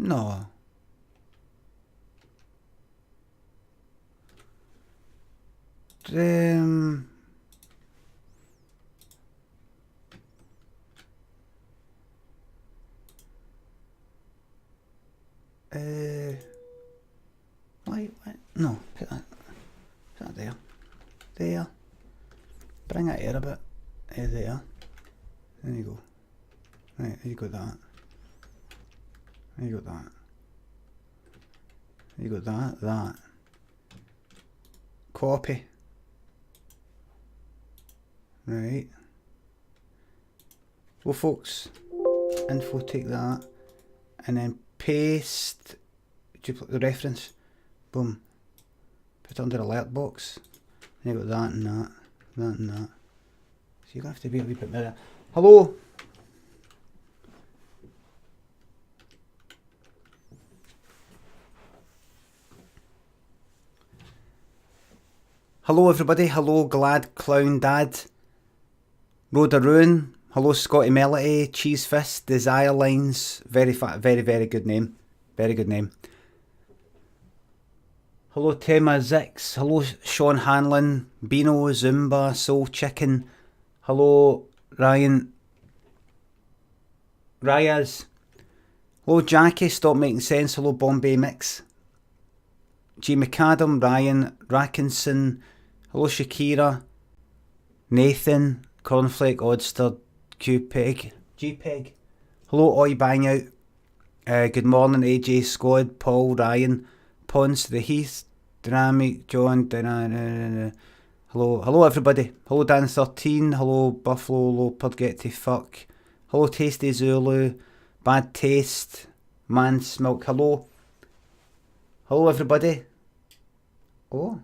No. Why? No, put that there. There. Bring it here a bit. There. There you go. Right, you got that. You got that. You got that. Copy. Right. Well, folks, info, take that, and then paste duplicate the reference. Boom. Put it under alert box. And you got that and that. That and that. So you're going to have to be a wee bit better. Hello? Hello everybody, hello Glad Clown Dad, Road of Ruin, hello Scotty Melody, Cheese Fist, Desire Lines, very good name, very good name. Hello Tema Zix, hello Sean Hanlon, Bino, Zumba, Soul Chicken, hello Ryan, Ryaz, hello Jackie, Stop Making Sense, hello Bombay Mix, G McAdam, Ryan, Rackinson, hello Shakira, Nathan, Cornflake, Oddster, GPEG, hello Oi Bang Out, good morning AJ Squad, Paul, Ryan, Pons, The Heath, Dynamic, John, hello everybody, hello Dan13, hello Buffalo, hello Pudget Fuck, hello Tasty Zulu, Bad Taste, Man Smilk, hello everybody. Oh.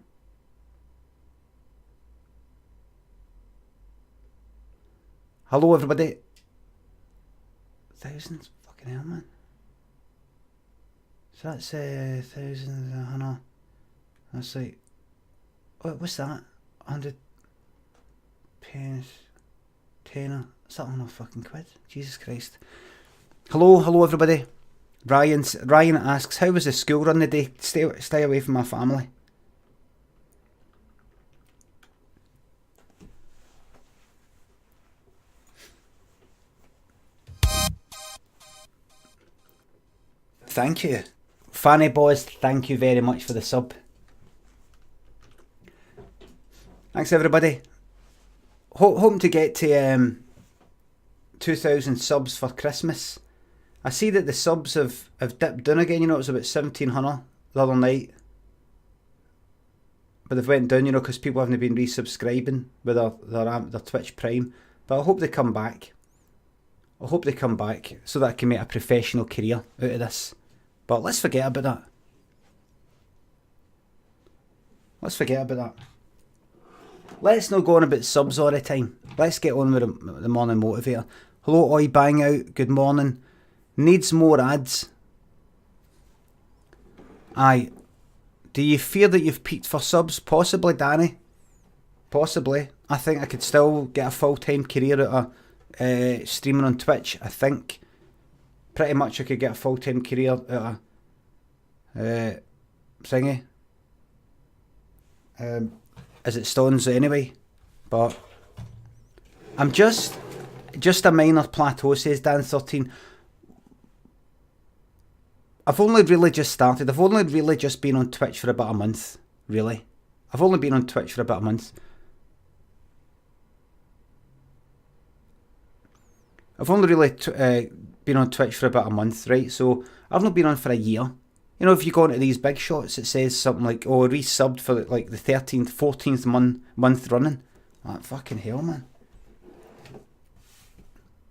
Hello everybody. Thousands, fucking hell man. So that's thousands, I know. That's like, what's that? 100 pence, tenner. Is that on a fucking quid? Jesus Christ. Hello everybody. Ryan asks, how was the school run today? Stay away from my family. Thank you. Fanny Boys, thank you very much for the sub. Thanks everybody. Hoping to get to 2,000 subs for Christmas. I see that the subs have dipped down again, you know, it was about 1,700 the other night. But they've went down, you know, because people haven't been resubscribing with their Twitch Prime. But I hope they come back. I hope they come back so that I can make a professional career out of this. But let's forget about that. Let's forget about that. Let's not go on about subs all the time. Let's get on with the morning motivator. Hello, Oi Bang Out. Good morning. Needs more ads. Aye. Do you fear that you've peaked for subs? Possibly, Danny. Possibly. I think I could still get a full-time career out of streaming on Twitch. I think. Pretty much I could get a full-time career out of thingy. As it stands anyway. But I'm just a minor plateau, says Dan13. I've only really just started. I've only really just been on Twitch for about a month. Really. I've only been on Twitch for about a month. I've only really been on Twitch for about a month, right? So I've not been on for a year. You know, if you go into these big shots, it says something like, oh, resubbed for like the 13th, 14th month running. Like, fucking hell, man.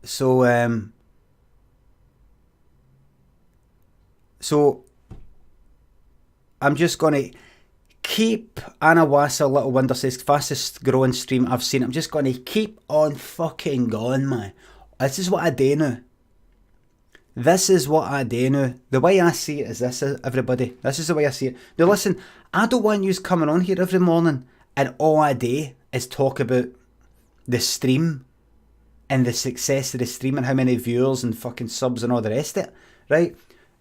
So, I'm just going to keep Anawasa Little Wonder says, fastest growing stream I've seen. I'm just going to keep on fucking going, man. This is what I do now. This is what I do now. The way I see it is this, everybody. This is the way I see it. Now listen, I don't want you coming on here every morning and all I do is talk about the stream and the success of the stream and how many viewers and fucking subs and all the rest of it, right?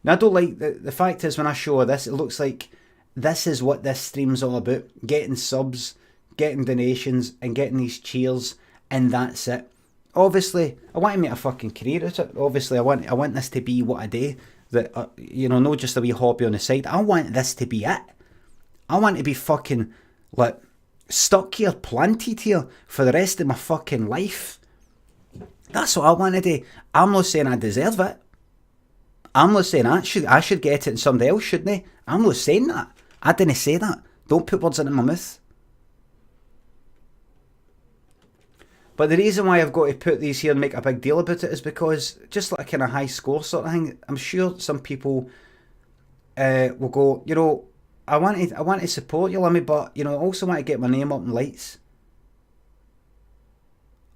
Now, I don't like, the fact is when I show this, it looks like this is what this stream's all about. Getting subs, getting donations, and getting these cheers, and that's it. Obviously, I want to make a fucking career out of it. Obviously, I want this to be what I do. That, you know, not just a wee hobby on the side. I want this to be it. I want to be fucking, like, stuck here, planted here, for the rest of my fucking life. That's what I want to do. I'm not saying I deserve it. I'm not saying I should get it and somebody else shouldn't. I'm not saying that. I didn't say that. Don't put words into my mouth. But the reason why I've got to put these here and make a big deal about it is because, just like a kind of high score sort of thing, I'm sure some people will go, you know, I want to support you, Limmy, but, you know, I also want to get my name up in lights.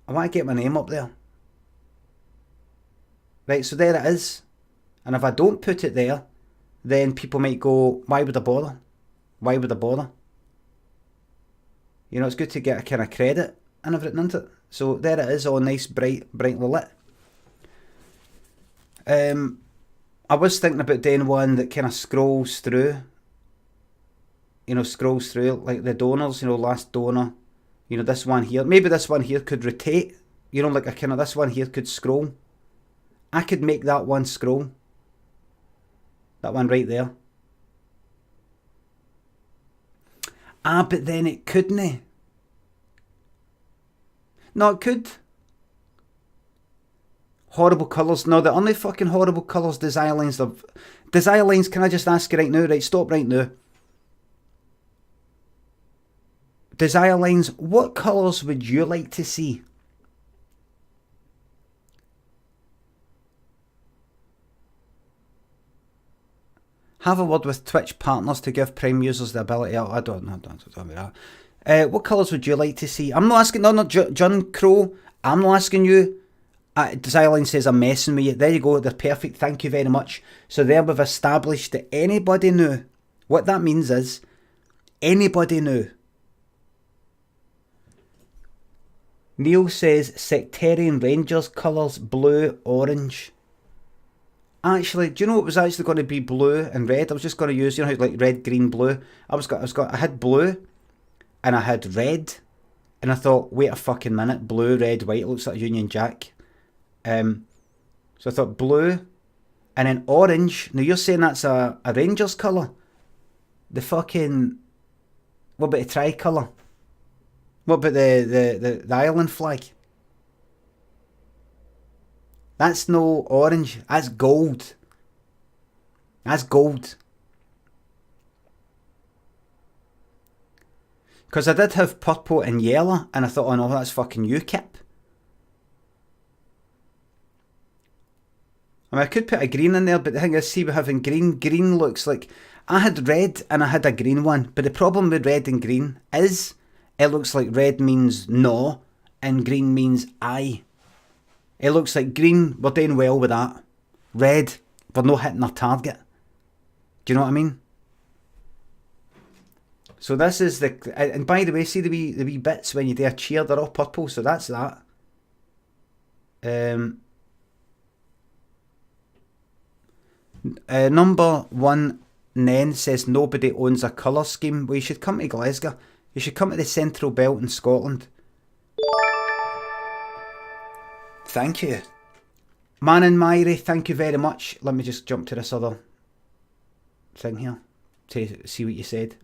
I want to get my name up there. Right, so there it is. And if I don't put it there, then people might go, why would I bother? Why would I bother? You know, it's good to get a kind of credit and everything, isn't it? So there it is, all nice, brightly lit. I was thinking about doing one that kind of scrolls through. You know, scrolls through, like the donors, you know, last donor. You know, this one here. Maybe this one here could rotate. You know, like a kind of, this one here could scroll. I could make that one scroll. That one right there. Ah, but then it couldn't. No, it could. Horrible colours. No, the only fucking horrible colours Desire Lines have. Desire Lines, can I just ask you right now? Right, stop right now. Desire Lines, what colours would you like to see? Have a word with Twitch partners to give Prime users the ability. Oh, I don't know that. What colours would you like to see? I'm not asking. No, John Crow. I'm not asking you. Desire says I'm messing with you. There you go. They're perfect. Thank you very much. So there we've established that anybody knew. What that means is anybody knew. Neil says Sectarian Rangers colours blue, orange. Actually, do you know what was actually going to be blue and red? I was just going to use, you know, like red, green, blue. I had blue and I had red, and I thought, wait a fucking minute, blue, red, white, it looks like a Union Jack. So I thought blue and then orange. Now you're saying that's a Rangers colour? The fucking, what about the tricolour? What about the Ireland flag? That's no orange. That's gold. That's gold. Because I did have purple and yellow, and I thought, oh no, that's fucking UKIP. I mean, I could put a green in there, but the thing is, see, we're having green. Green looks like... I had red and I had a green one, but the problem with red and green is it looks like red means no, and green means aye. It looks like green, we're doing well with that. Red, we're not hitting our target. Do you know what I mean? So this is the... And by the way, see the wee bits when you do a cheer, they're all purple, so that's that. Number one, Nen says nobody owns a colour scheme. Well, you should come to Glasgow. You should come to the Central Belt in Scotland. Thank you. Man and Myri, thank you very much. Let me just jump to this other thing here to see what you said.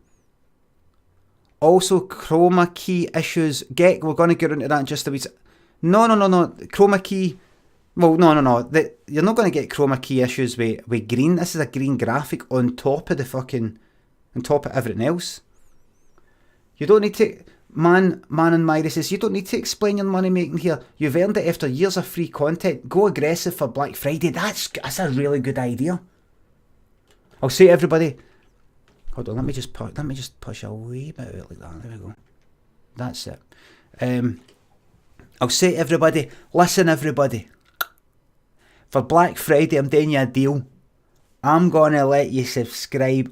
Also, chroma key issues. We're going to get into that in just a wee... No. Chroma key... Well, no. You're not going to get chroma key issues with green. This is a green graphic on top of the fucking... On top of everything else. You don't need to... Man and Myri says, you don't need to explain your money making here. You've earned it after years of free content. Go aggressive for Black Friday. That's a really good idea. I'll say to everybody... Hold on, let me just push a wee bit out like that. There we go. That's it. I'll say to everybody, listen everybody. For Black Friday, I'm doing you a deal. I'm going to let you subscribe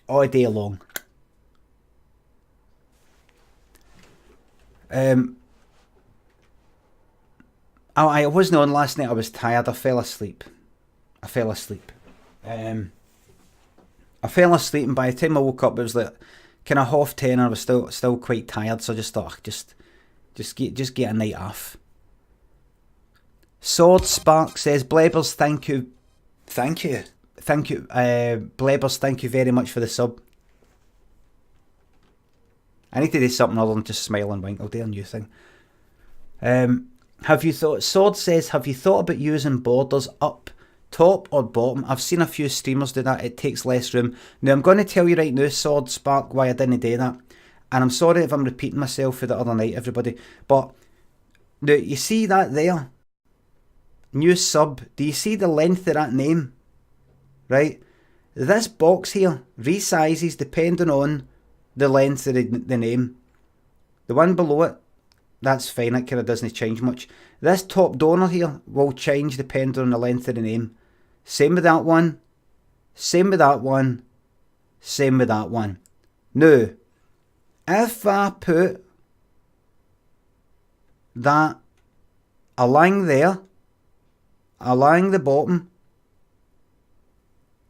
all day long. I wasn't on last night. I was tired. I fell asleep. I fell asleep, and by the time I woke up, it was like kind of 10:30, and I was still quite tired. So I just thought, just get a night off. Sword Spark says, Blebbers, thank you, Blebbers, thank you very much for the sub. I need to do something other than just smile and wink. I'll do a new thing. Have you thought? Sword says, have you thought about using borders up top or bottom? I've seen a few streamers do that. It takes less room. Now I'm going to tell you right now, Sword Spark, why I didn't do that. And I'm sorry if I'm repeating myself for the other night, everybody. But now you see that there? New sub. Do you see the length of that name? Right? This box here resizes depending on the length of the name. The one below it, that's fine. It kind of doesn't change much. This top donor here will change depending on the length of the name. Same with that one. Same with that one. Same with that one. Now, if I put that along there, along the bottom,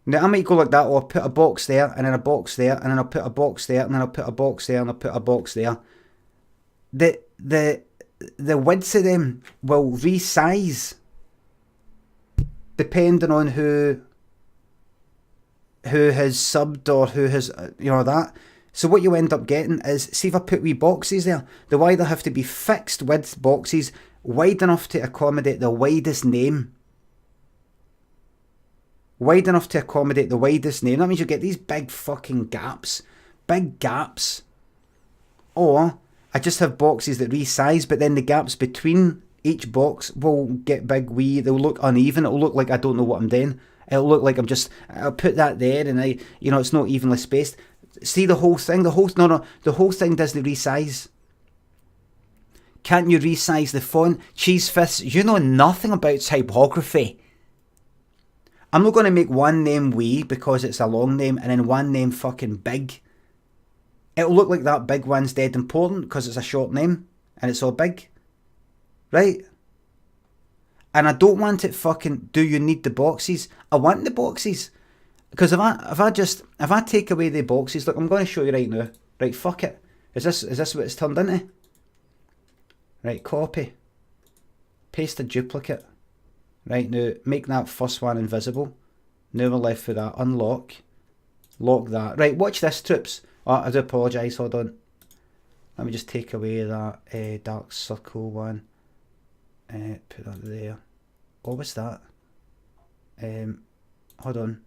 now I might go like that, or I'll put a box there, and then a box there, and then I'll put a box there, and then I'll put a box there, and I'll put a box there. The widths of them will resize depending on who has subbed or who has, that. So what you end up getting is, see if I put wee boxes there, they'll either have to be fixed width boxes wide enough to accommodate the widest name. Wide enough to accommodate the widest name. That means you get these big fucking gaps. Big gaps. Or I just have boxes that resize, but then the gaps between each box will get big wee. They'll look uneven. It'll look like I don't know what I'm doing. It'll look like I'll put that there, and it's not evenly spaced. See the whole thing? The whole thing doesn't resize. Can't you resize the font? Cheese Fists, you know nothing about typography. I'm not going to make one name wee because it's a long name, and then one name fucking big. It'll look like that big one's dead important because it's a short name and it's all big. Right? And I don't want it fucking, do you need the boxes? I want the boxes. Because if I take away the boxes, look, I'm going to show you right now. Right, fuck it. Is this what it's turned into? Right, copy. Paste a duplicate. Right, now make that first one invisible. Now we're left with that. Unlock. Lock that. Right, watch this, troops. Oh, I do apologise, hold on. Let me just take away that dark circle one. Put that there. Oh, what's that? Hold on.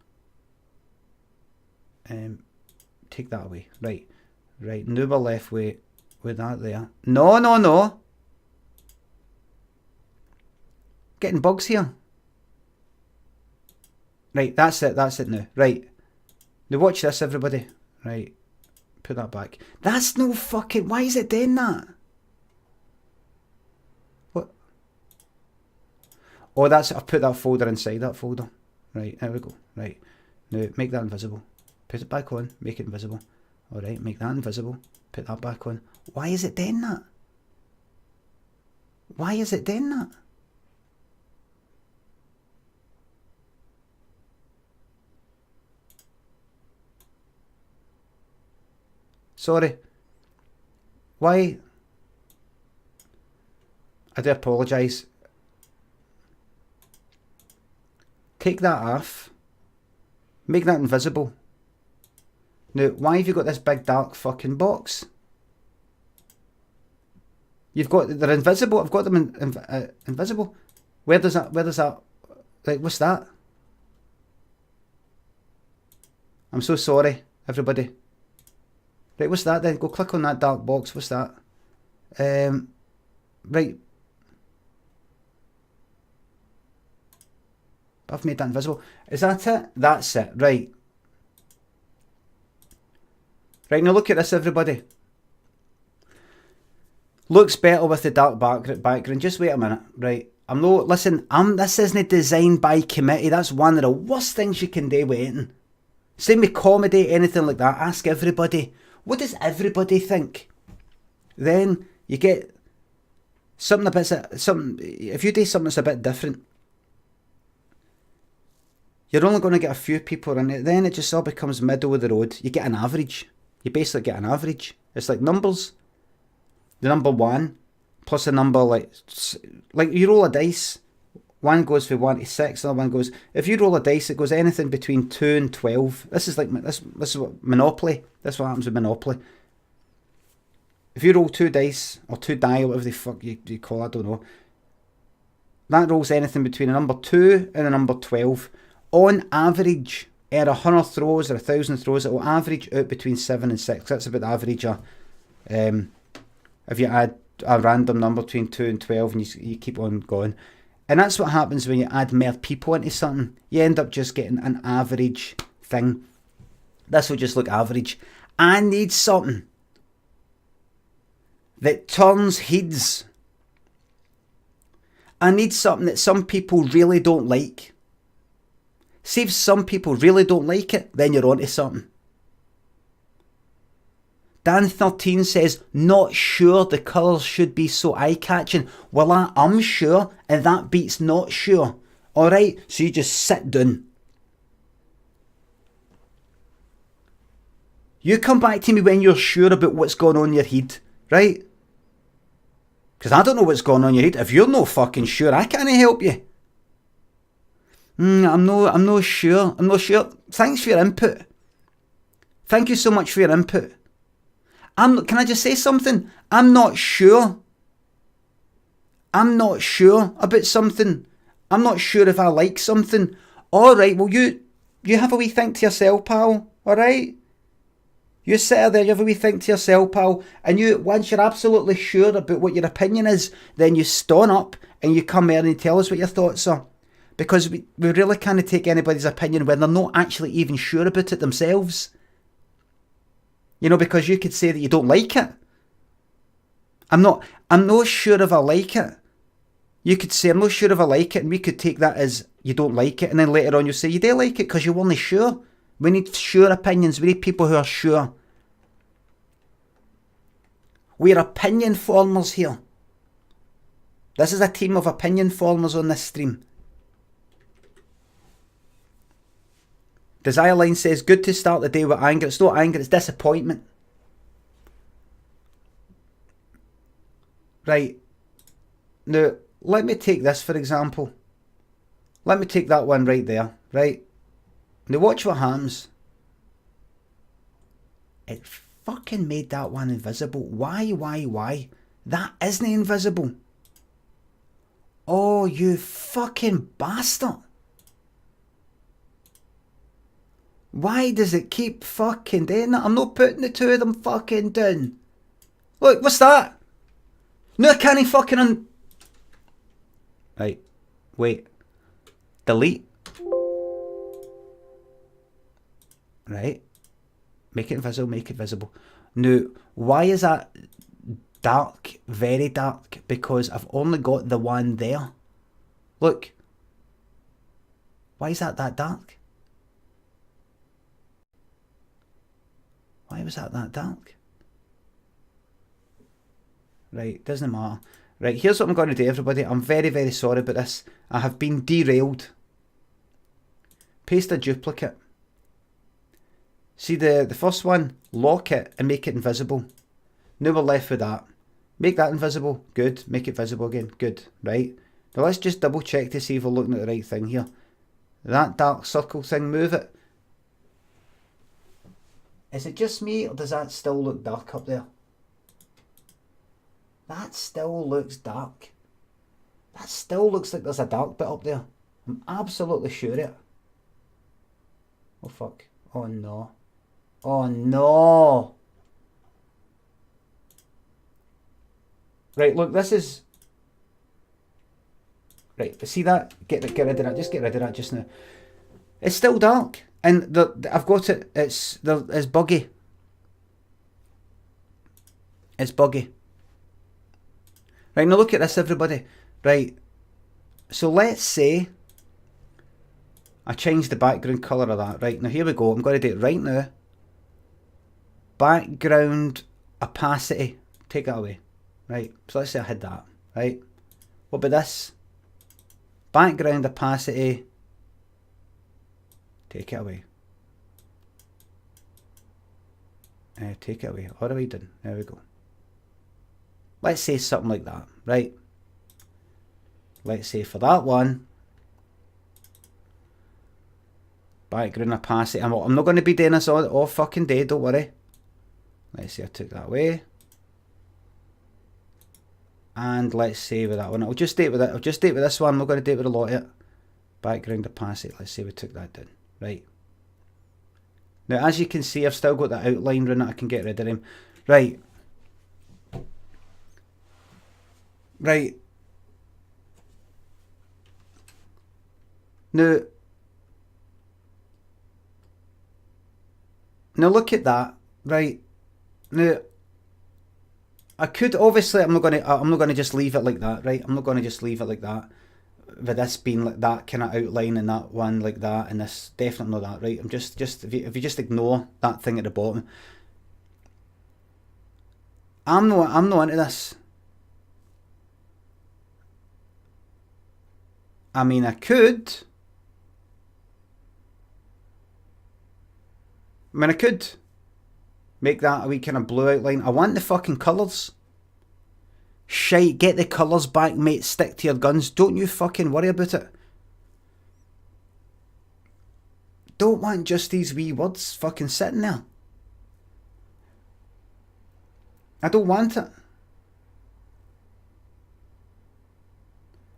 Take that away. Right. Right, now we're left with that there. No. Getting bugs here. Right, that's it now. Right. Now watch this, everybody. Right. Put that back. That's no fucking... Why is it doing that? What? Oh, I've put that folder inside that folder. Right, there we go. Right. Now, make that invisible. Put it back on. Make it invisible. Alright, make that invisible. Put that back on. Why is it doing that? Why is it doing that? Sorry. Why? I do apologise. Take that off. Make that invisible. Now, why have you got this big dark fucking box? They're invisible. I've got them invisible. Where does that, like, what's that? I'm so sorry, everybody. Right, what's that then? Go click on that dark box. What's that? Right. I've made that invisible. Is that it? That's it. Right. Right, now look at this, everybody. Looks better with the dark background. Just wait a minute. Right. This isn't designed by committee. That's one of the worst things you can do with anything. Same with comedy, anything like that. Ask everybody. What does everybody think? Then you get if you do something that's a bit different, You're only going to get a few people in it. Then it just all becomes middle of the road. You get an average. You basically get an average. It's like numbers. The number 1 plus a number like you roll a dice. One goes from 1 to 6. The other one goes. If you roll a dice, it goes anything between 2 and 12. This is like this is what Monopoly. That's what happens with Monopoly. If you roll 2 dice or 2 die, whatever the fuck you call it, I don't know. That rolls anything between a number 2 and a number 12. On average, at 100 throws or 1,000 throws, it will average out between 7 and 6. That's about the average. If you add a random number between 2 and 12 and you keep on going. And that's what happens when you add more people into something. You end up just getting an average thing. This will just look average. I need something that turns heads. I need something that some people really don't like. See if some people really don't like it, then you're onto something. Dan13 says, not sure the colours should be so eye-catching. Well, I'm sure, and that beats not sure. Alright, so you just sit down. You come back to me when you're sure about what's going on in your head, right? Because I don't know what's going on in your head. If you're no fucking sure, I can't help you. I'm not sure. Thanks for your input. Thank you so much for your input. Can I just say something? I'm not sure. I'm not sure about something. I'm not sure if I like something. Alright, well you have a wee think to yourself, pal. Alright? You sit there, you have a wee think to yourself, pal. And once you're absolutely sure about what your opinion is, then you stand up and you come here and you tell us what your thoughts are. Because we really can't take anybody's opinion when they're not actually even sure about it themselves. You know, because you could say that you don't like it. I'm not sure if I like it. You could say, I'm not sure if I like it, and we could take that as you don't like it, and then later on you'll say, you do like it because you weren't sure. We need sure opinions. We need people who are sure. We're opinion formers here. This is a team of opinion formers on this stream. Desire Line says, good to start the day with anger. It's not anger, it's disappointment. Right. Now, let me take this for example. Let me take that one right there. Right. Now watch what happens. It fucking made that one invisible. Why? That isn't invisible. Oh, you fucking bastard. Why does it keep fucking doing that? I'm not putting the two of them fucking down. Look, what's that? No, I can't fucking Right, wait. Delete. Right. Make it visible. Now, why is that dark? Very dark. Because I've only got the one there. Look. Why is that dark? Why was that dark? Right, doesn't matter. Right, here's what I'm going to do, everybody. I'm very, very sorry about this. I have been derailed. Paste a duplicate. See the first one? Lock it and make it invisible. Now we're left with that. Make that invisible. Good. Make it visible again. Good. Right. Now let's just double check to see if we're looking at the right thing here. That dark circle thing, move it. Is it just me, or does that still look dark up there? That still looks dark. That still looks like there's a dark bit up there. I'm absolutely sure of it. Oh fuck. Oh no. Oh no. Right, look, this is... Right, but see that? Get rid of that. Just get rid of that just now. It's still dark. And I've got it. It's buggy. It's buggy. Right, now look at this, everybody. Right, so let's say I change the background colour of that. Right, now here we go. I'm going to do it right now. Background opacity. Take that away. Right, so let's say I hid that. Right, what about this? Background opacity Take it away. Take it away. What are we doing? There we go. Let's say something like that, right? Let's say for that one, background opacity. I'm not going to be doing this all fucking day, don't worry. Let's say I took that away. And let's say with that one, I'll just date with it. I'll just date with this one. I'm not going to date with a lot of it. Background opacity. Let's say we took that down. Right. Now, as you can see, I've still got that outline running. I can get rid of him. Right. Right. Now look at that. Right. Now, I could obviously. I'm not gonna just leave it like that. Right. I'm not gonna just leave it like that. With this being like that kind of outline and that one like that and this definitely not that. Right. I'm just if you just ignore that thing at the bottom. I'm not into this. I mean, I could. Make that a wee kind of blue outline. I want the fucking colours. Shite, get the colours back, mate. Stick to your guns. Don't you fucking worry about it. Don't want just these wee words fucking sitting there. I don't want it.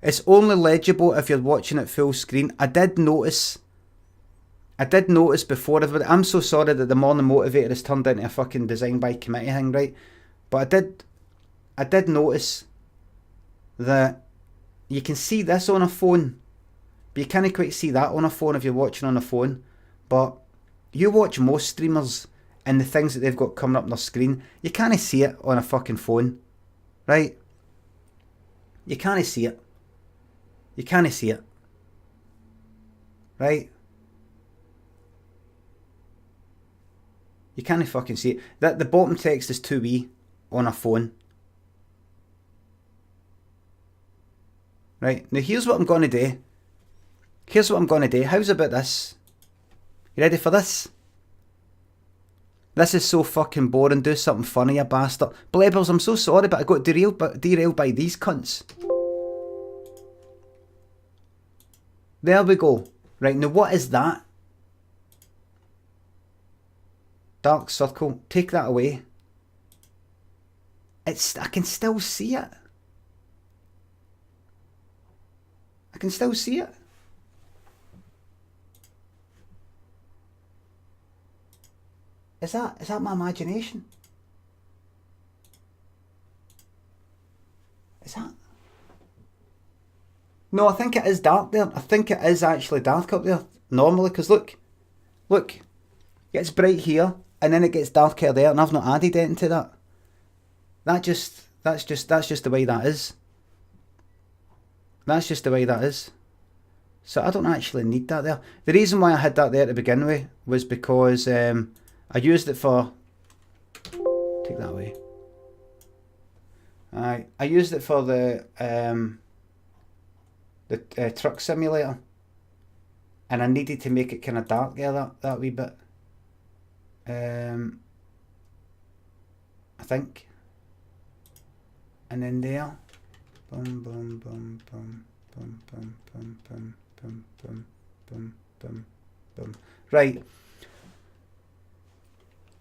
It's only legible if you're watching it full screen. I did notice before everybody. I'm so sorry that the Morning Motivator has turned into a fucking design by committee thing, right? But I did notice that you can see this on a phone, but you can't quite see that on a phone if you're watching on a phone. But you watch most streamers and the things that they've got coming up on their screen, you can't see it on a fucking phone, right? You can't see it. You can't see it, right? You can't fucking see it. That the bottom text is too wee on a phone. Right, now here's what I'm going to do. How's about this? You ready for this? This is so fucking boring. Do something funny, you bastard. Blebbers, I'm so sorry, but I got derailed by these cunts. There we go. Right, now what is that? Dark circle. Take that away. I can still see it. I can still see it. Is that my imagination? Is that? No, I think it is dark there. I think it is actually dark up there normally, because look, it gets bright here and then it gets darker there, and I've not added anything to that. That's just the way that is. That's just the way that is. So I don't actually need that there. The reason why I had that there to begin with was because I used it for... Take that away. I used it for the truck simulator. And I needed to make it kind of dark there, that wee bit. I think. And then there. Boom, boom, boom, boom, boom, boom, boom, boom, boom, boom, boom, boom, boom. Right.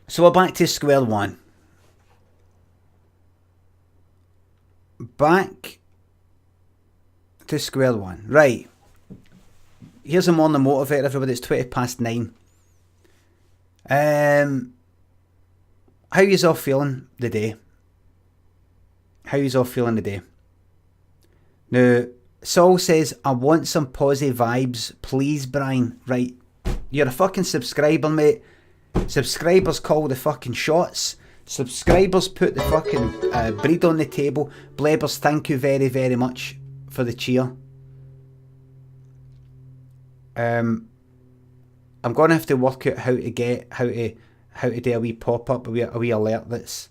So we're back to square one. Back to square one. Right. Here's a Morning Motivator, everybody. It's 9:20. How yous all feeling today? How yous all feeling today? Now, Saul says, I want some positive vibes, please, Brian. Right. You're a fucking subscriber, mate. Subscribers call the fucking shots. Subscribers put the fucking bread on the table. Blebbers, thank you very, very much for the cheer. I'm gonna have to work out how to do a wee pop up, a wee alert that's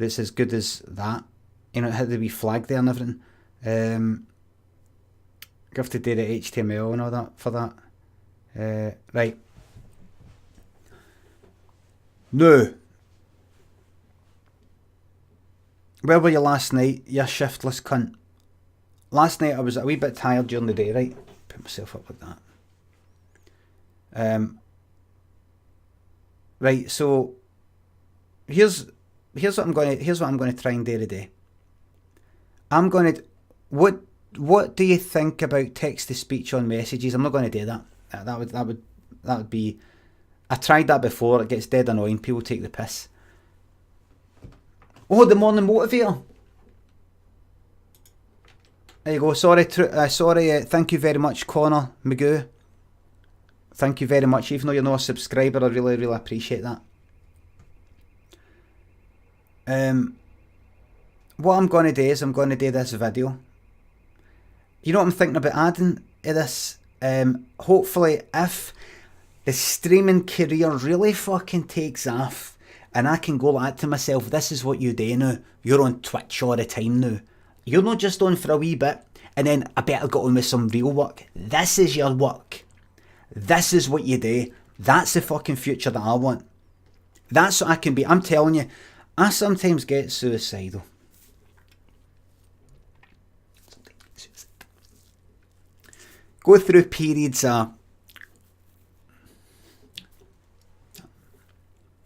as good as that. You know, how the wee flag there and everything. I have to do the HTML and all that for that. Right. Now, where were you last night, you shiftless cunt? Last night I was a wee bit tired during the day, right? Put myself up like that. Right, so here's what I'm going to try and do today. I'm going to what do you think about text to speech on messages? I'm not going to do that. That would be. I tried that before. It gets dead annoying. People take the piss. Oh, the morning motivator. There you go. Sorry. Thank you very much, Connor Magoo. Thank you very much. Even though you're not a subscriber, I really, really appreciate that. What I'm going to do is I'm going to do this video. You know what I'm thinking about adding to this? Hopefully, if the streaming career really fucking takes off and I can go like that to myself, this is what you do now. You're on Twitch all the time now. You're not just on for a wee bit and then I better get on with some real work. This is your work. This is what you do. That's the fucking future that I want. That's what I can be. I'm telling you, I sometimes get suicidal. Go through periods of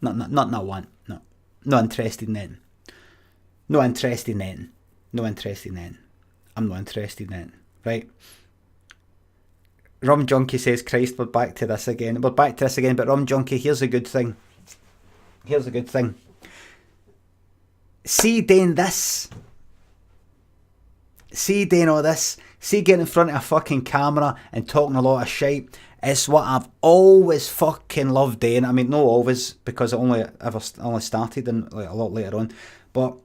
not one. No. Not interested in it. No interested in it. No interested in it. I'm not interested in it. Right? Rum Junkie says, Christ, we're back to this again. We're back to this again, but Rum Junkie, here's a good thing. Here's a good thing. See doing this. See doing all this. See getting in front of a fucking camera and talking a lot of shit. It's what I've always fucking loved doing. I mean, not always, because it only started and like a lot later on. But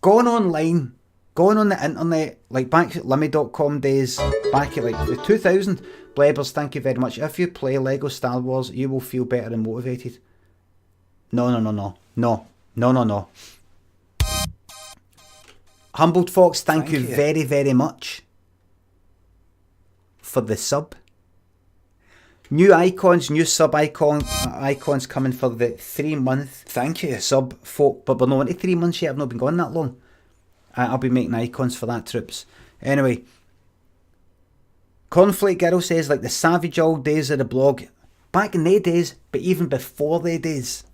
going online, going on the internet, like back at Limmy.com days, back at like the 2000, Blebbers, thank you very much. If you play Lego Star Wars, you will feel better and motivated. No. Humbled Fox, thank you very, very much for the sub. New icons, new sub icons coming for the 3 month. Thank you, sub folk. But we're not into 3 months yet. I've not been gone that long. I'll be making icons for that, troops. Anyway, Cornflake Girl says, like the savage old days of the blog. Back in their days, but even before their days,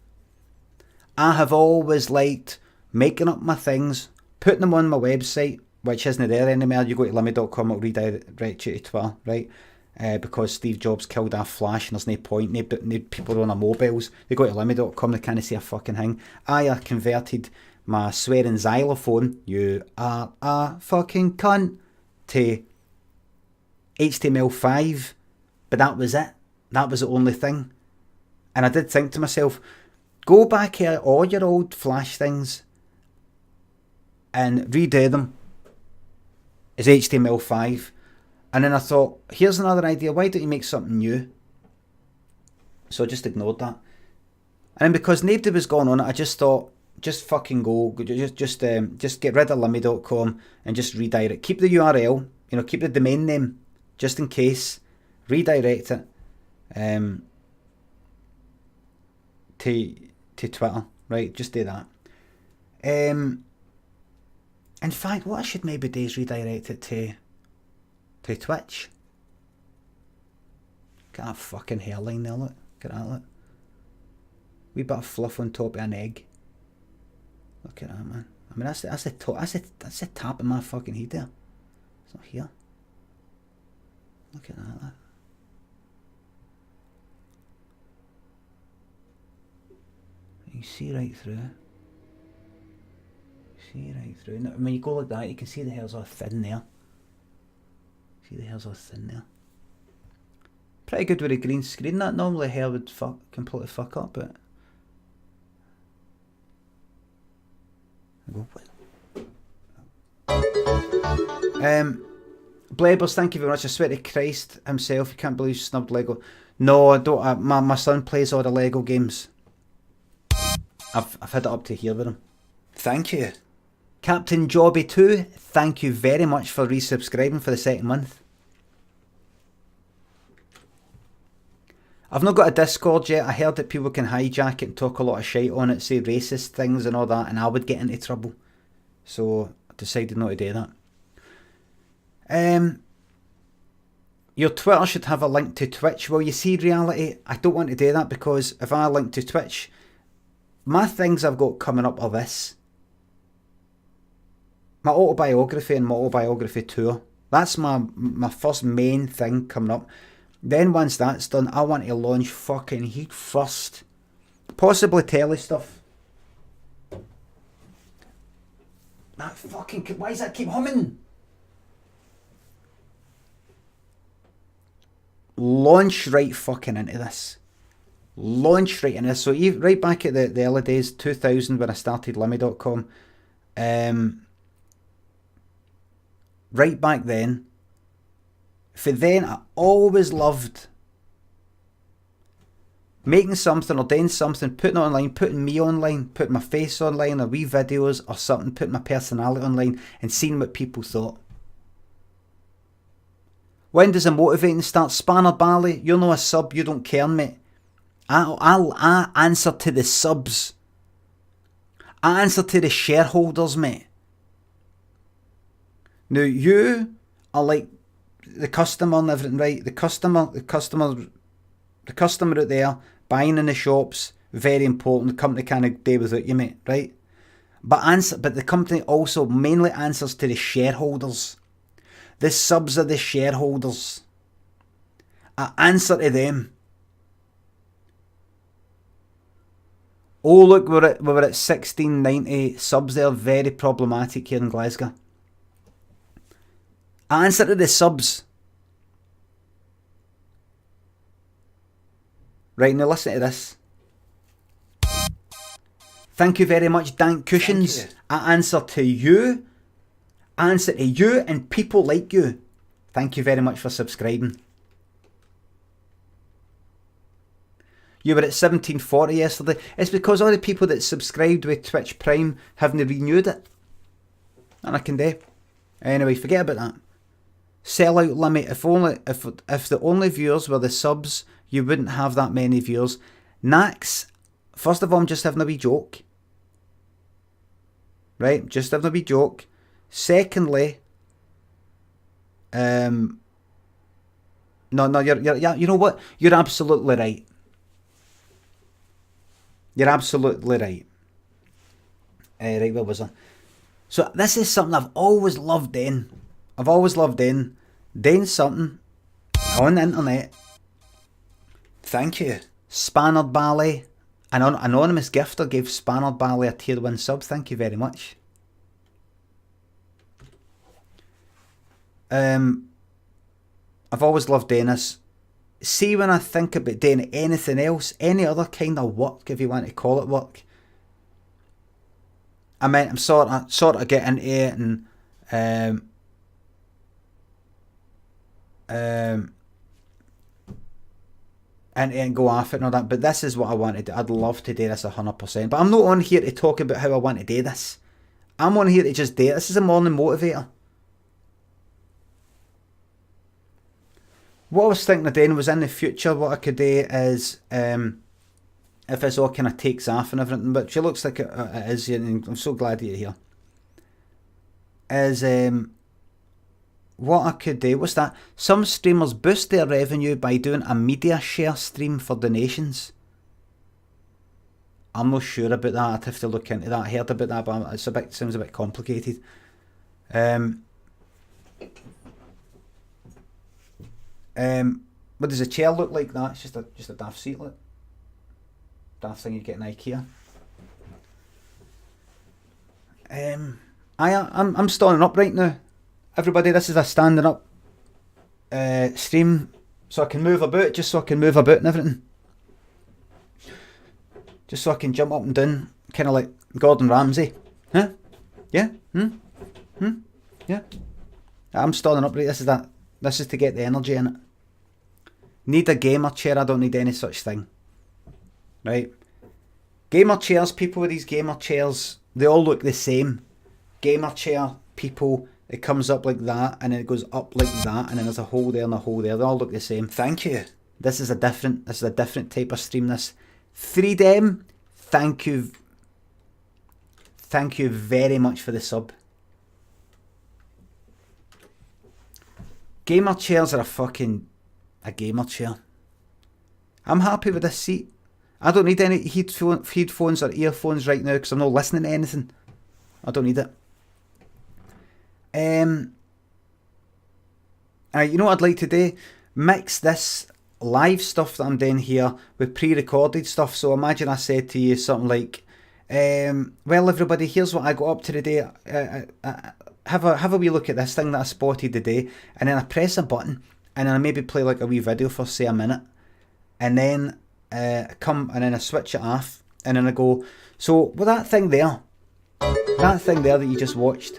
I have always liked making up my things, putting them on my website, which isn't there anymore. You go to limmy.com, it'll redirect you to Twitter, right? Because Steve Jobs killed off Flash and there's no point. No people on their mobiles. They go to limmy.com, they can't see a fucking thing. I converted my swearing xylophone, you are a fucking cunt, to HTML5, but that was it. That was the only thing. And I did think to myself, go back at all your old Flash things and redo them as HTML5. And then I thought, here's another idea, why don't you make something new? So I just ignored that. And then because nobody was going on it, I just thought, just fucking go, just get rid of Limmy.com and just redirect. Keep the URL, keep the domain name, just in case. Redirect it to Twitter, right? Just do that. In fact, what I should maybe do is redirect it to Twitch. Got a fucking hairline there, look. Look at that, look. Wee bit of fluff on top of an egg. Look at that, man. I mean, that's the top of my fucking head there. It's not here. Look at that, look. You see right through. Now, when you go like that, you can see the hairs are thin there. Pretty good with a green screen. That normally hair would completely fuck up, but Blebbers, thank you very much. I swear to Christ himself, you can't believe you snubbed Lego. No, I don't. My son plays all the Lego games. I've had it up to here with him. Thank you. Captain Jobby 2, thank you very much for resubscribing for the 2nd month. I've not got a Discord yet. I heard that people can hijack it and talk a lot of shit on it, say racist things and all that, and I would get into trouble. So I decided not to do that. Your Twitter should have a link to Twitch. Well, you see, reality, I don't want to do that, because if I link to Twitch, my things I've got coming up are this. My autobiography and my autobiography tour. That's my first main thing coming up. Then once that's done, I want to launch fucking heat first. Possibly telly stuff. That fucking... Why does that keep humming? Launch right fucking into this. Launch right into this. So right back at the early days, 2000, when I started Limmy.com. Right back then, for then, I always loved making something or doing something, putting it online, putting me online, putting my face online, or wee videos or something, putting my personality online and seeing what people thought. When does the motivating start? Spanner Barley, you're not a sub, you don't care, mate. I answer to the subs. I answer to the shareholders, mate. Now, you are like the customer and everything, right? The customer out there, buying in the shops, very important. The company can't do without you, mate, right? But the company also mainly answers to the shareholders. The subs are the shareholders. I answer to them. Oh, look, we're at 1690 subs there. Very problematic here in Glasgow. I answer to the subs. Right, now listen to this. Thank you very much, Dan Cushions. I answer to you. I answer to you and people like you. Thank you very much for subscribing. You were at 1740 yesterday. It's because all the people that subscribed with Twitch Prime haven't renewed it. And I can do. Anyway, forget about that. Sell out limit. If the only viewers were the subs, you wouldn't have that many viewers. Nax, first of all, I'm just having a wee joke. Right? Just having a wee joke. Secondly, no, you're you know what? You're absolutely right. You're absolutely right. Right, where was I? So this is something I've always loved doing. I've always loved doing something on the internet. Thank you. Spannered Ballet. An anonymous gifter gave Spannered Ballet a tier 1 sub. Thank you very much. I've always loved doing this. See, when I think about doing anything else, any other kind of work, if you want to call it work, I mean, I'm sort of getting into it and go off it and all that. But this is what I want to do. I'd love to do this 100%. But I'm not on here to talk about how I want to do this. I'm on here to just do it. This is a morning motivator. What I was thinking of doing was, in the future, what I could do is, if this all kind of takes off and everything, but she looks like it is, and I'm so glad you're here, is what I could do, what's that? Some streamers boost their revenue by doing a media share stream for donations. I'm not sure about that. I'd have to look into that. I heard about that, but it sounds a bit complicated. What does a chair look like? That it's just a daft seat, look. Daft thing you get in IKEA. I'm standing up right now. Everybody, this is a standing up stream, so I can move about, just so I can move about and everything. Just so I can jump up and down, kind of like Gordon Ramsay. Huh? Yeah? Yeah? I'm standing up right. This is to get the energy in it. Need a gamer chair? I don't need any such thing. Right? Gamer chairs, people with these gamer chairs, they all look the same. Gamer chair, people, it comes up like that, and then it goes up like that, and then there's a hole there and a hole there. They all look the same. Thank you. This is a different type of stream. This 3Dem, thank you very much for the sub. Gamer chairs are a gamer chair. I'm happy with this seat. I don't need any headphones or earphones right now because I'm not listening to anything. I don't need it. You know what I'd like to do? Mix this live stuff that I'm doing here with pre-recorded stuff. So imagine I said to you something like, well everybody, here's what I got up to today. Have a wee look at this thing that I spotted today, and then I press a button and then I maybe play like a wee video for say a minute, and then and then I switch it off, and then I go, so with that thing there that you just watched,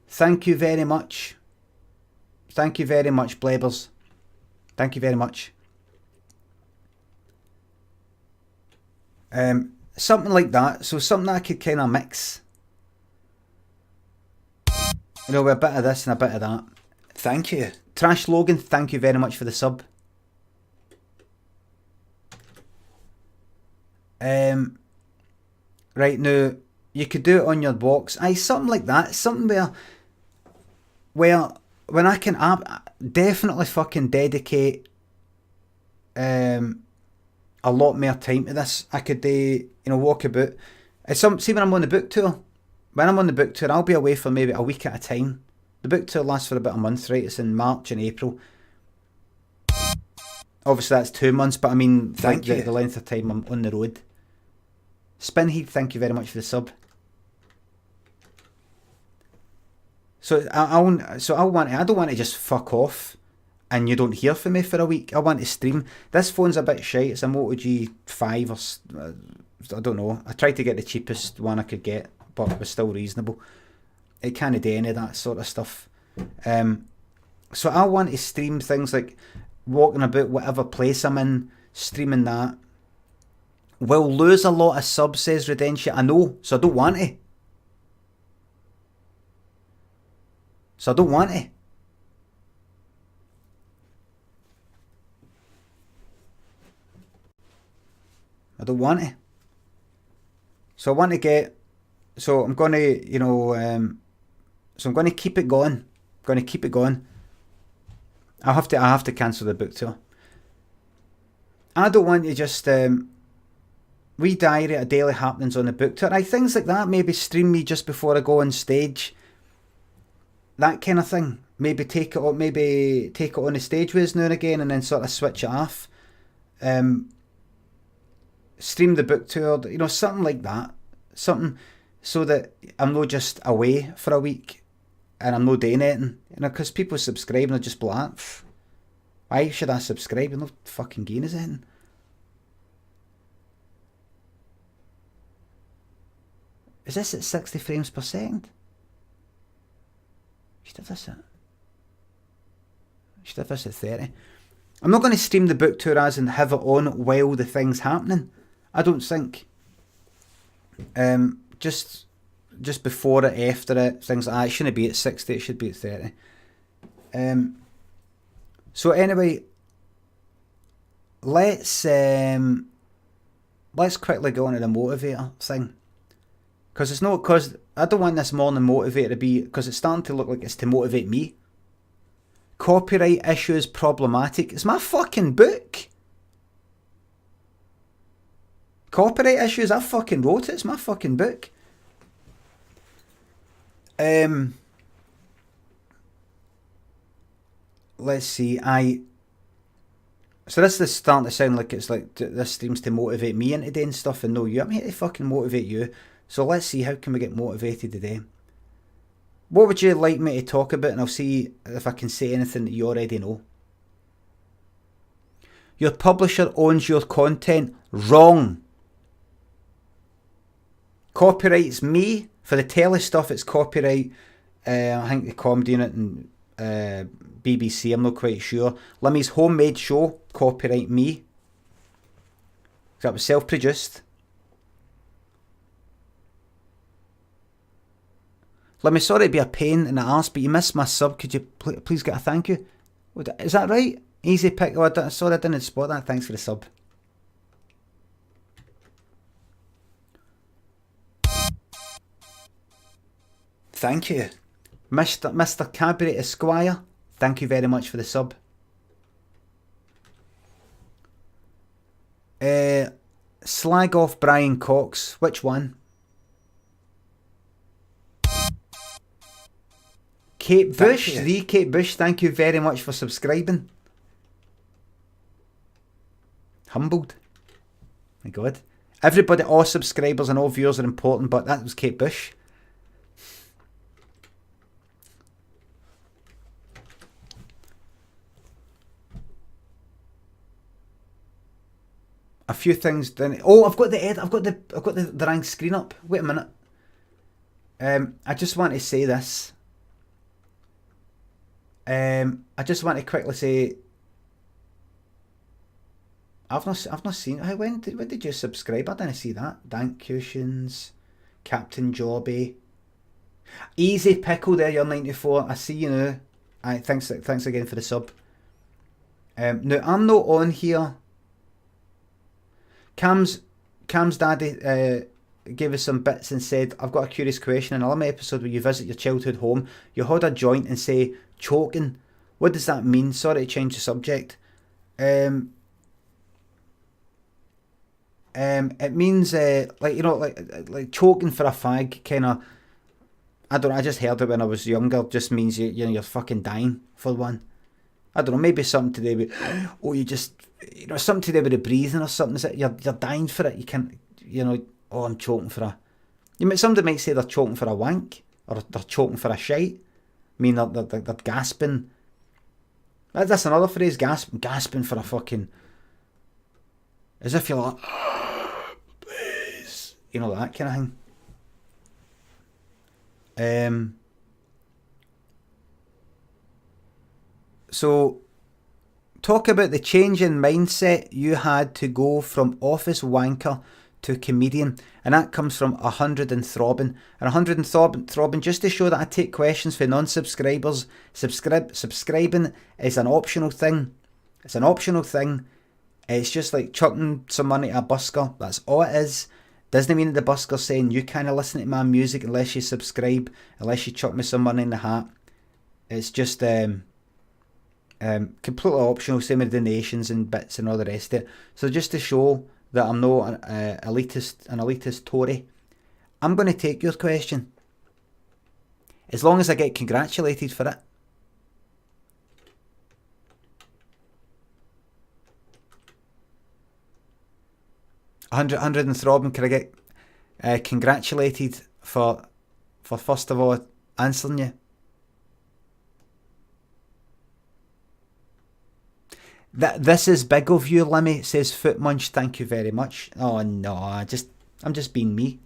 thank you very much Blebbers, thank you very much. Something like that, so something that I could kind of mix, you know, with a bit of this and a bit of that. Thank you. Trash Logan, thank you very much for the sub. Right, now, you could do it on your box. Something like that. Something where when I can definitely fucking dedicate a lot more time to this. I could walk about. See, when I'm on the book tour, I'll be away for maybe a week at a time. The book tour lasts for about a month, right? It's in March and April. Obviously that's 2 months, but I mean the length of time I'm on the road. Spinhead, thank you very much for the sub. So I don't want to just fuck off and you don't hear from me for a week. I want to stream. This phone's a bit shite. It's a Moto G5 or I don't know. I tried to get the cheapest one I could get, but it was still reasonable. It can't do any of that sort of stuff. So I want to stream things like walking about whatever place I'm in, streaming that. Will lose a lot of subs, says Redemption. I know, so I don't want to. I don't want to. So I want to get. So I'm going to, so I'm going to keep it going. I have to cancel the book tour. I don't want to just re-diary daily happenings on the book tour. Things like that. Maybe stream me just before I go on stage. That kind of thing. Maybe take it on the stage with us now and again, and then sort of switch it off. Stream the book tour. Something like that. Something so that I'm not just away for a week and I'm not doing anything. Because people subscribe and they're just like, why should I subscribe? I'm not fucking gain us anything. Is this at 60 frames per second? Should have this at 30. I'm not going to stream the book tour as and have it on while the thing's happening. I don't think. Just before it, after it, things like that. It shouldn't be at 60, it should be at 30. So anyway, let's quickly go on to the Motivator thing. Because I don't want this morning Motivator to be, because it's starting to look like it's to motivate me. Copyright issues problematic. It's my fucking book. Copyright issues, I fucking wrote it. It's my fucking book. Let's see. So this is starting to sound like it's like this stream's to motivate me into doing stuff, and no you. I'm here to fucking motivate you. So let's see, how can we get motivated today? What would you like me to talk about? And I'll see if I can say anything that you already know. Your publisher owns your content. Wrong. Copyright's me. For the telly stuff, it's copyright. I think the comedy unit and BBC, I'm not quite sure. Limmy's homemade show, copyright me. That was self-produced. Limmy, sorry to be a pain in the arse, but you missed my sub. Could you please get a thank you? Is that right? Easy pick. Oh, sorry, I didn't spot that. Thanks for the sub. Thank you. Mr. Cadbury Esquire, thank you very much for the sub. Slag off Brian Cox. Which one? Kate Bush. The Kate Bush, thank you very much for subscribing. Humbled. My God. Everybody, all subscribers and all viewers are important, but that was Kate Bush. A few things done. Oh, I've got the ranked screen up. Wait a minute. I just want to say this. I just want to quickly say I've not seen. When did you subscribe? I didn't see that. Dank Cushions, Captain Jobby, Easy Pickle. There, you're 94. I see you now. Thanks again for the sub. Now I'm not on here. Cam's daddy gave us some bits and said, I've got a curious question. In a Limmy episode where you visit your childhood home, you hold a joint and say choking. What does that mean? Sorry to change the subject. It means like choking for a fag, kind of. I don't know. I just heard it when I was younger. Just means you're fucking dying for one. I don't know. Maybe something to do with something to do with the breathing or something. You're dying for it. You can't. I'm choking for a. Somebody might say they're choking for a wank or they're choking for a shite. I mean they're gasping. That's another phrase. Gasping for a fucking. As if you're like, please, that kind of thing. So, talk about the change in mindset you had to go from office wanker to comedian, and that comes from 100 and throbbing. And 100 and throbbing, just to show that I take questions for non-subscribers. Subscribing is an optional thing. It's an optional thing. It's just like chucking some money at a busker. That's all it is. Doesn't mean that the busker's saying you can't listen to my music unless you subscribe, unless you chuck me some money in the hat. It's just completely optional. Same with donations and bits and all the rest of it. So just to show that I'm not an elitist Tory, I'm going to take your question. As long as I get congratulated for it. 100 and throbbing, can I get congratulated for first of all answering you? This is big of you, Limmy, says Foot Munch. Thank you very much. Oh no, I'm just being me.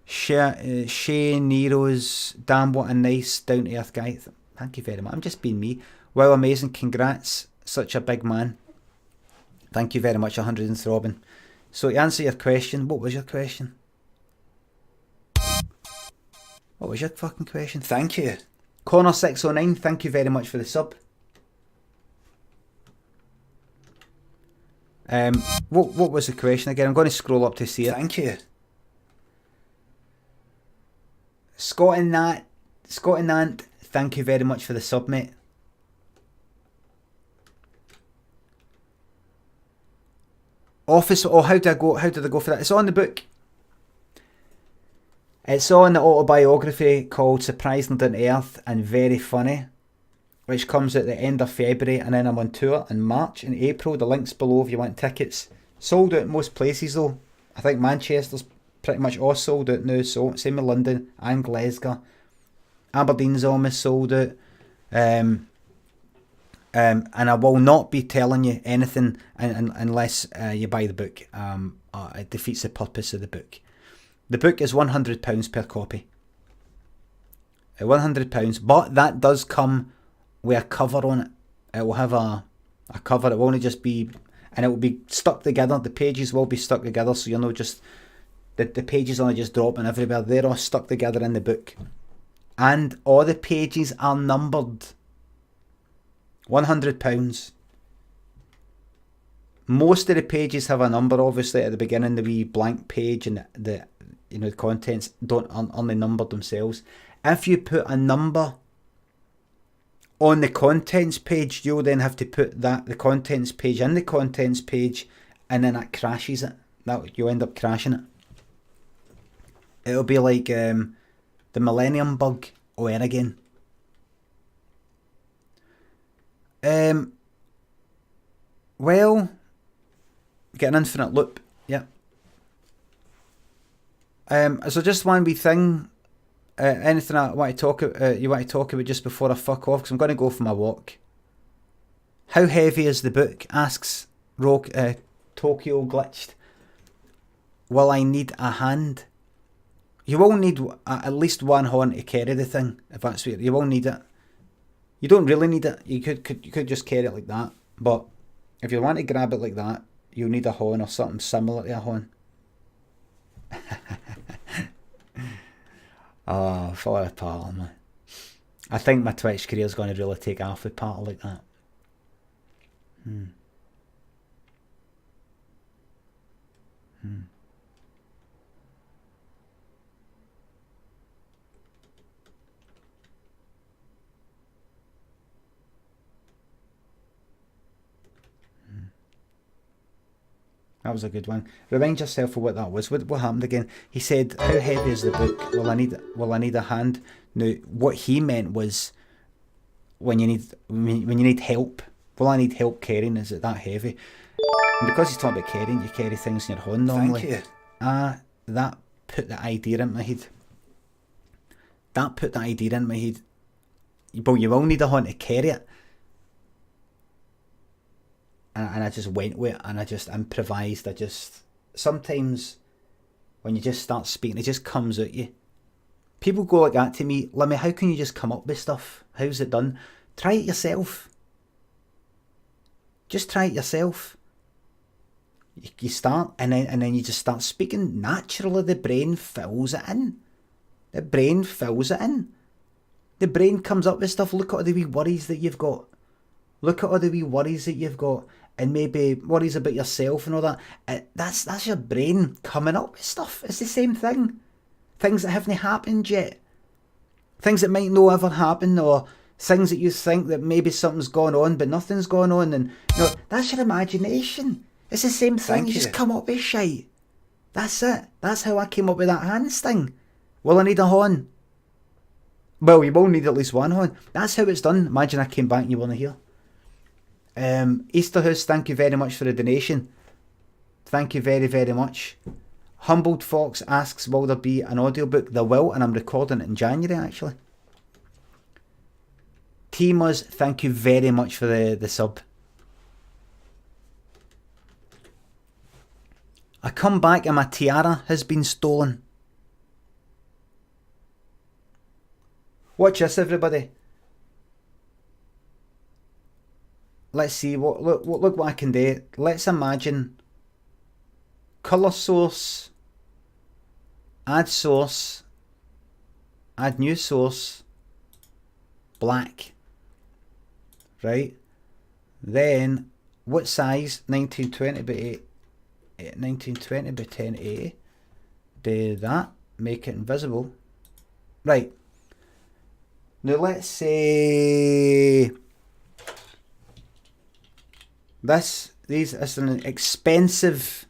Shay Nero's, damn what a nice down to earth guy. Thank you very much. I'm just being me. Wow, amazing. Congrats. Such a big man. Thank you very much, 100 and throbbing. So to answer your question, what was your question? What was your fucking question? Thank you. Connor 609, thank you very much for the sub. What was the question again? I'm going to scroll up to see it. Thank you. Scott and Nant, thank you very much for the sub, mate. Office, how did I go for that? It's on the book. It's on the autobiography called Surprising Down to Earth and Very Funny, which comes at the end of February, and then I'm on tour in March and April. The link's below if you want tickets. Sold out most places though. I think Manchester's pretty much all sold out now, so same with London and Glasgow. Aberdeen's almost sold out. And I will not be telling you anything unless you buy the book. It defeats the purpose of the book. The book is £100 per copy. £100, but that does come with a cover on it. It will have a cover. It will only just be, and it will be stuck together. The pages will be stuck together, so you'll know just the pages only just dropping everywhere. They're all stuck together in the book, and all the pages are numbered. £100. Most of the pages have a number, obviously, at the beginning, the wee blank page, and the contents aren't only numbered themselves. If you put a number on the contents page, you'll then have to put the contents page in the contents page, and then it crashes it. You'll end up crashing it. It'll be like the Millennium Bug over again. Well, get an infinite loop. Yep. So just one wee thing. Anything I want to talk about? You want to talk about just before I fuck off? Because I'm going to go for my walk. How heavy is the book? Asks Tokyo Glitched. Will I need a hand? You will need at least one hand to carry the thing. If that's what you will need it. You don't really need it. You could just carry it like that. But if you want to grab it like that, you'll need a horn or something similar to a horn. Oh, for a part, man. I think my Twitch career is going to really take off with part like that. That was a good one. Remind yourself of what that was. What happened again? He said, "How heavy is the book? Will I need a hand?" Now, what he meant was, when you need help. Will I need help carrying? Is it that heavy? And because he's talking about carrying, you carry things in your hand normally. Thank you. That put the idea in my head. Well, you will need a hand to carry it. And I just went with it, and I just improvised. Sometimes when you just start speaking, it just comes at you. People go like that to me, Limmy, how can you just come up with stuff? How's it done? Try it yourself. Just try it yourself. You start, and then you just start speaking naturally. The brain fills it in. The brain comes up with stuff. Look at all the wee worries that you've got. And maybe worries about yourself and all that. That's your brain coming up with stuff. It's the same thing. Things that haven't happened yet. Things that might not ever happen, or things that you think that maybe something's gone on but nothing's gone on. And that's your imagination. It's the same thing. You just come up with shite. That's it. That's how I came up with that hands thing. Will I need a horn? Well, you will need at least one horn. That's how it's done. Imagine I came back and you weren't here. Easterhouse, thank you very much for the donation. Thank you very, very much. Humbled Fox asks, will there be an audiobook? There will, and I'm recording it in January, actually. T-Muzz, thank you very much for the sub. I come back and my tiara has been stolen. Watch this, everybody. Let's see, look what I can do. Let's imagine colour source, add new source, black, right? Then what size? 1920 by 1080. Do that, make it invisible. Right. Now let's say these are some expensive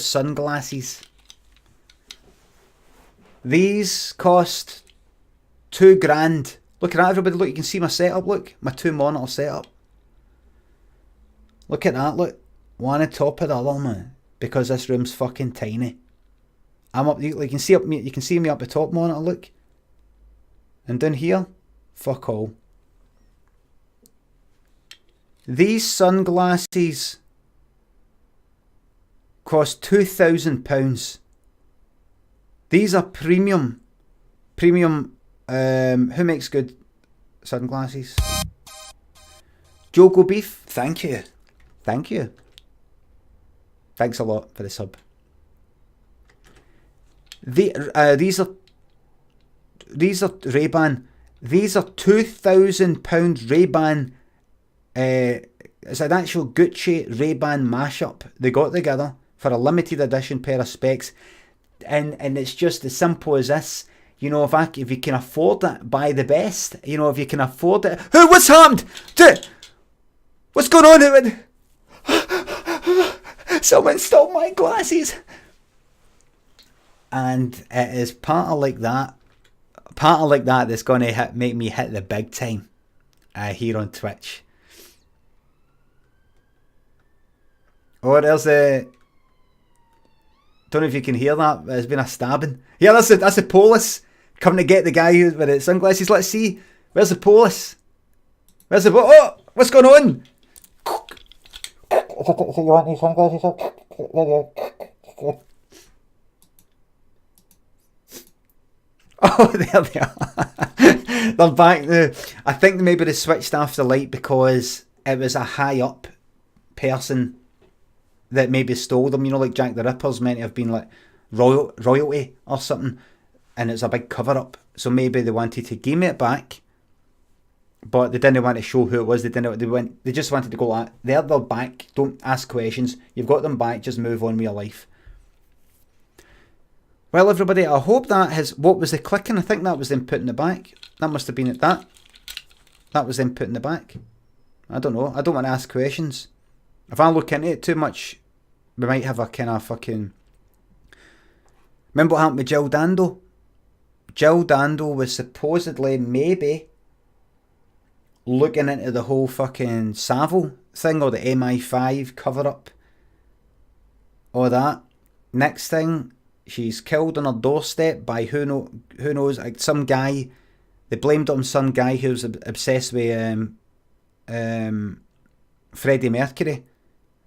sunglasses. These cost $2,000. Look at that, everybody. Look, you can see my setup. Look, my 2-monitor setup. Look at that. Look, one on top of the other, man. Because this room's fucking tiny. I'm up. You can see me up the top monitor. Look, and down here, fuck all. These sunglasses cost £2,000. These are premium. Who makes good sunglasses? Jogo Beef, thank you. Thanks a lot for the sub. These are Ray-Ban. These are £2,000 Ray-Ban. It's an actual Gucci Ray-Ban mashup they got together for a limited edition pair of specs. And it's just as simple as this. You know, if you can afford it, buy the best. You know, if you can afford it. Hey, what's happened? What's going on? Someone stole my glasses. And it is part of like that that's going to make me hit the big time here on Twitch. Oh, there's the... Don't know if you can hear that, but there's been a stabbing. Yeah, that's the police coming to get the guy with the sunglasses. Let's see. Where's the police? Where's the... Oh! What's going on? So you want these sunglasses up? Oh, there they are. They're back. I think maybe they switched off the light because it was a high up person that maybe stole them. You know, like Jack the Ripper's meant to have been like royalty or something, and it's a big cover up. So maybe they wanted to give me it back, but they didn't want to show who it was. They just wanted to go, they're back. Don't ask questions. You've got them back. Just move on with your life. Well, everybody, I hope that has... What was the clicking? I think that was them putting it back. That must have been it. That was them putting it back. I don't know. I don't want to ask questions. If I look into it too much, we might have a kind of fucking... Remember what happened with Jill Dando? Jill Dando was supposedly maybe looking into the whole fucking Savile thing, or the MI5 cover-up. Or that. Next thing... She's killed on her doorstep by who knows, like some guy. They blamed it on some guy who was obsessed with Freddie Mercury,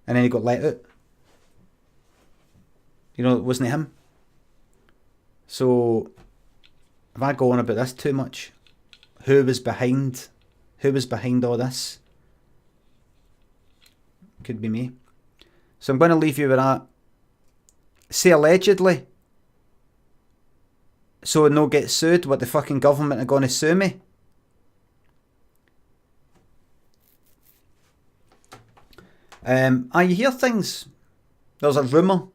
and then he got let out. You know, wasn't it him? So, if I go on about this too much, who was behind all this? Could be me. So I'm going to leave you with that. Say allegedly, so no get sued. What, the fucking government are going to sue me? You hear things. There's a rumour.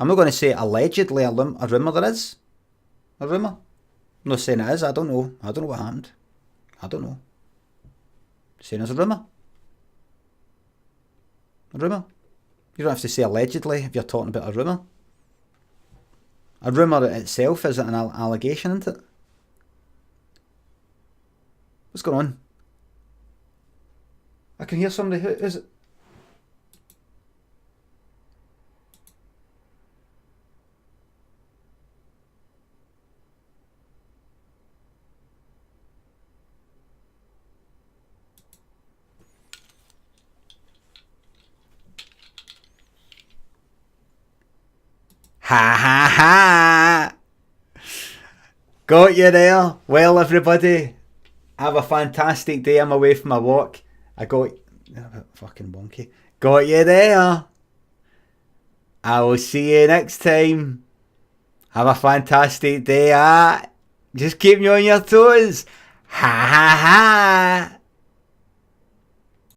I'm not going to say allegedly a rumour. There is a rumour. I'm not saying it is. I don't know what happened. I don't know. Saying there's a rumour. A rumour. You don't have to say allegedly if you're talking about a rumour. A rumour itself isn't an allegation, isn't it? What's going on? I can hear somebody. Who is it? Ha ha ha! Got you there. Well, everybody, have a fantastic day. I'm away from my walk. I got... Fucking wonky. Got you there. I will see you next time. Have a fantastic day. Just keep me on your toes. Ha ha ha!